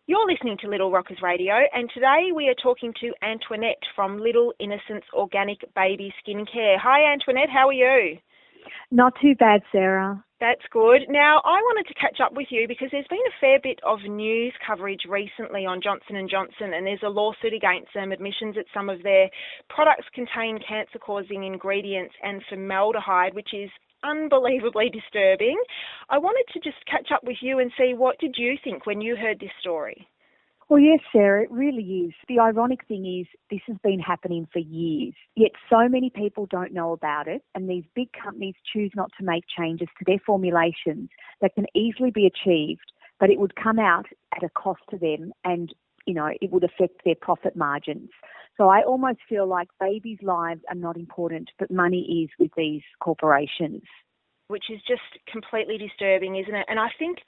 You're listening to Little Rockers Radio, and today we are talking to Antoinette from Little Innoscents Organic Baby Skincare. Hi Antoinette, how are you? Not too bad, Sarah. That's good. Now, I wanted to catch up with you because there's been a fair bit of news coverage recently on Johnson & Johnson, and there's a lawsuit against them, admissions that some of their products contain cancer-causing ingredients and formaldehyde, which is unbelievably disturbing. I wanted to just catch up with you and see, what did you think when you heard this story? Well, yes, Sarah, it really is. The ironic thing is this has been happening for years, yet so many people don't know about it, and these big companies choose not to make changes to their formulations that can easily be achieved, but it would come out at a cost to them and, it would affect their profit margins. So I almost feel like babies' lives are not important, but money is with these corporations. Which is just completely disturbing, isn't it? And I think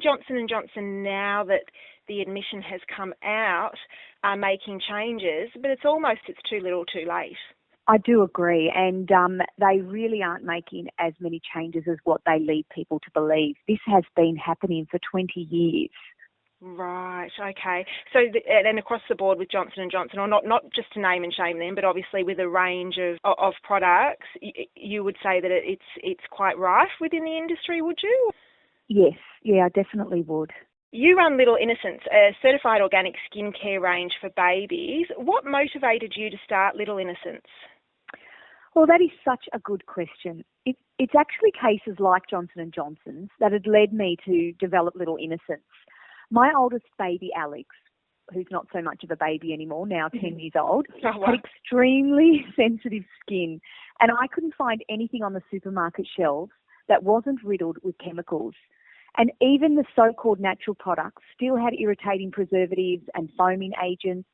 Johnson & Johnson, now that the admission has come out, are making changes, but it's too little too late. I do agree, and they really aren't making as many changes as what they lead people to believe. This has been happening for 20 years. Right, okay. So, and across the board with Johnson & Johnson, or not just to name and shame them, but obviously with a range of products, you would say that it's quite rife within the industry, would you? Yes, I definitely would. You run Little Innoscents, a certified organic skincare range for babies. What motivated you to start Little Innoscents? Well, that is such a good question. It's actually cases like Johnson & Johnson's that had led me to develop Little Innoscents. My oldest baby, Alex, who's not so much of a baby anymore, now 10 years old, had extremely sensitive skin, and I couldn't find anything on the supermarket shelves that wasn't riddled with chemicals. And even the so-called natural products still had irritating preservatives and foaming agents.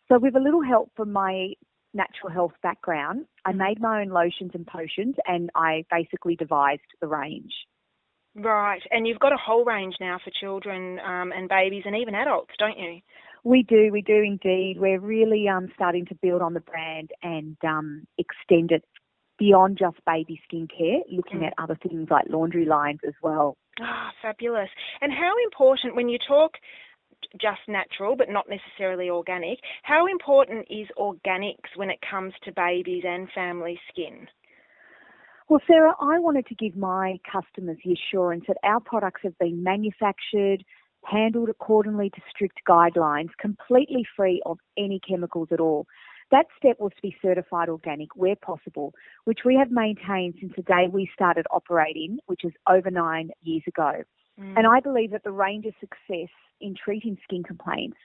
So with a little help from my natural health background, I made my own lotions and potions, and I basically devised the range. Right, and you've got a whole range now for children and babies and even adults, don't you? We do indeed. We're really starting to build on the brand and extend it beyond just baby skincare, looking at other things like laundry lines as well. Ah, fabulous. And how important, when you talk just natural but not necessarily organic, how important is organics when it comes to babies and family skin? Well, Sarah, I wanted to give my customers the assurance that our products have been manufactured, handled accordingly to strict guidelines, completely free of any chemicals at all. That step was to be certified organic where possible, which we have maintained since the day we started operating, which is over 9 years ago. And I believe that the range of success in treating skin complaints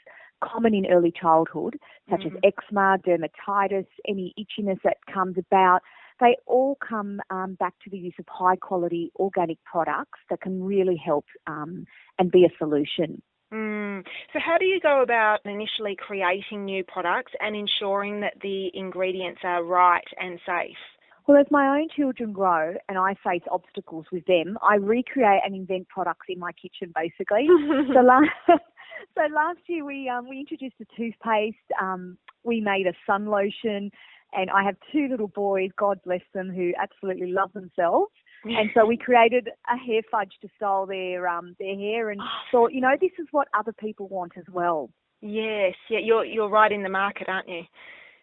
common in early childhood, such as eczema, dermatitis, any itchiness that comes about, they all come back to the use of high-quality organic products that can really help and be a solution. So how do you go about initially creating new products and ensuring that the ingredients are right and safe? Well, as my own children grow and I face obstacles with them, I recreate and invent products in my kitchen, basically. So last year we introduced a toothpaste. We made a sun lotion, and I have 2 little boys, God bless them, who absolutely love themselves. And so we created a hair fudge to style their hair, and thought, this is what other people want as well. Yes, yeah, you're right in the market, aren't you?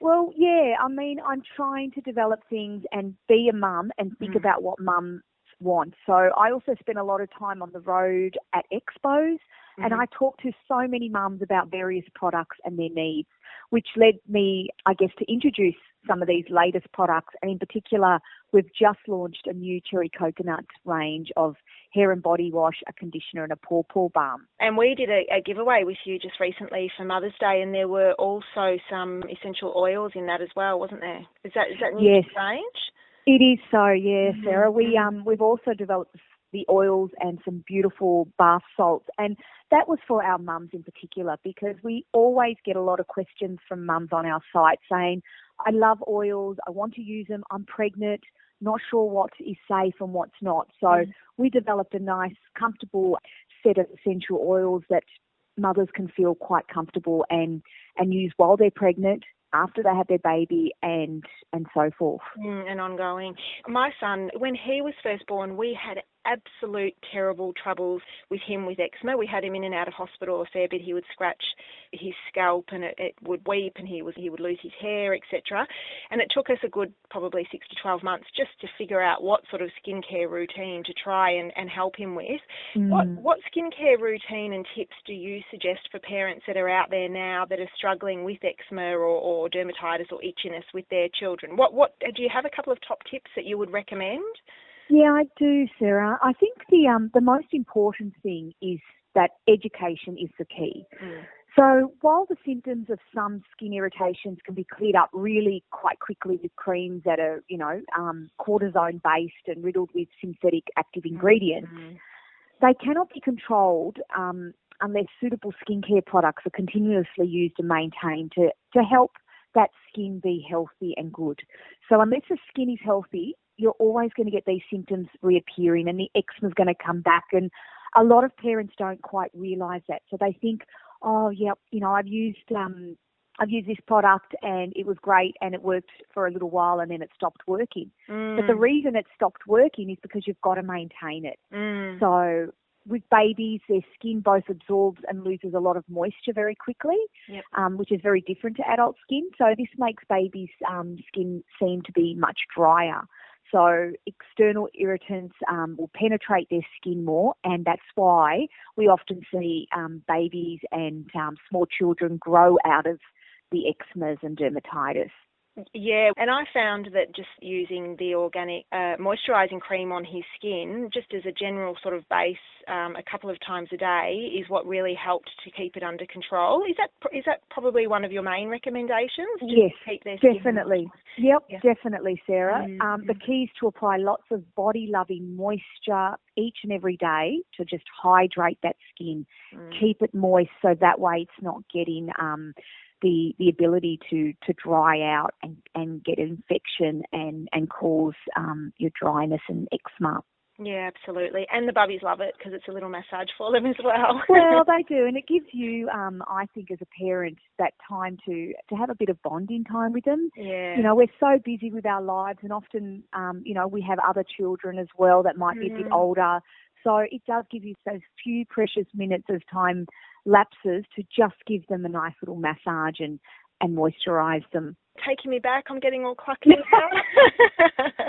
Well, yeah, I mean, I'm trying to develop things and be a mum and think about what mums want. So I also spend a lot of time on the road at expos, and I talk to so many mums about various products and their needs, which led me, I guess, to introduce some of these latest products. And in particular, we've just launched a new cherry coconut range of hair and body wash, a conditioner, and a paw balm. And we did a giveaway with you just recently for Mother's Day, and there were also some essential oils in that as well, wasn't there? Is that new range? It is so, yeah, Sarah. We've also developed the oils and some beautiful bath salts, and that was for our mums in particular, because we always get a lot of questions from mums on our site saying, I love oils, I want to use them, I'm pregnant, not sure what is safe and what's not. So we developed a nice, comfortable set of essential oils that mothers can feel quite comfortable and use while they're pregnant, after they have their baby, and so forth. And ongoing. My son, when he was first born, we had absolute terrible troubles with him with eczema. We had him in and out of hospital a fair bit. He would scratch his scalp and it would weep, and he would lose his hair, etc. And it took us a good probably 6 to 12 months just to figure out what sort of skincare routine to try and help him with. What skincare routine and tips do you suggest for parents that are out there now that are struggling with eczema or dermatitis or itchiness with their children? What do you have a couple of top tips that you would recommend? Yeah, I do, Sarah. I think the most important thing is that education is the key. So while the symptoms of some skin irritations can be cleared up really quite quickly with creams that are, cortisone-based and riddled with synthetic active ingredients, they cannot be controlled unless suitable skincare products are continuously used and maintained to help that skin be healthy and good. So unless the skin is healthy, you're always going to get these symptoms reappearing and the eczema is going to come back. And a lot of parents don't quite realise that. So they think, oh, yeah, I've used this product and it was great and it worked for a little while and then it stopped working. But the reason it stopped working is because you've got to maintain it. So with babies, their skin both absorbs and loses a lot of moisture very quickly, which is very different to adult skin. So this makes babies' skin seem to be much drier. So external irritants will penetrate their skin more, and that's why we often see babies and small children grow out of the eczemas and dermatitis. Yeah, and I found that just using the organic moisturising cream on his skin, just as a general sort of base, a couple of times a day, is what really helped to keep it under control. Is that probably one of your main recommendations? Yes, keep their skin definitely. Definitely, Sarah. The key is to apply lots of body-loving moisture each and every day to just hydrate that skin, keep it moist so that way it's not getting the ability to dry out and get infection and cause your dryness and eczema. Yeah, absolutely. And the bubbies love it because it's a little massage for them as well. Well, they do. And it gives you, I think, as a parent, that time to have a bit of bonding time with them. Yeah. We're so busy with our lives and often, we have other children as well that might be a bit older. So it does give you those few precious minutes as time lapses to just give them a nice little massage and moisturise them. Taking me back, I'm getting all clucky now.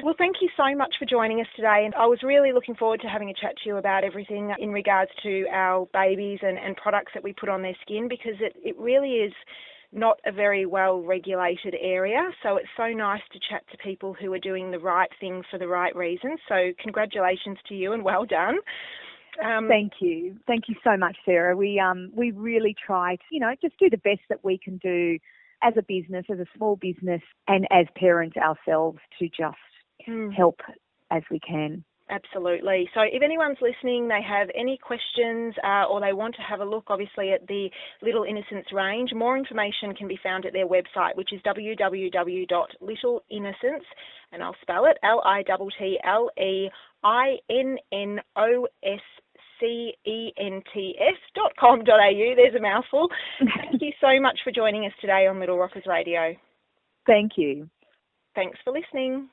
Well, thank you so much for joining us today. And I was really looking forward to having a chat to you about everything in regards to our babies and products that we put on their skin, because it really is not a very well-regulated area. So it's so nice to chat to people who are doing the right thing for the right reasons. So congratulations to you and well done. Thank you. Thank you so much, Sarah. We really try to, just do the best that we can do as a business, as a small business, and as parents ourselves to just help as we can. Absolutely. So if anyone's listening, they have any questions or they want to have a look, obviously, at the Little Innoscents range, more information can be found at their website, which is www.littleinnoscents, and I'll spell it, LITTLEINNOSCENTS.com.au. There's a mouthful. Thank you so much for joining us today on Little Rockers Radio. Thank you. Thanks for listening.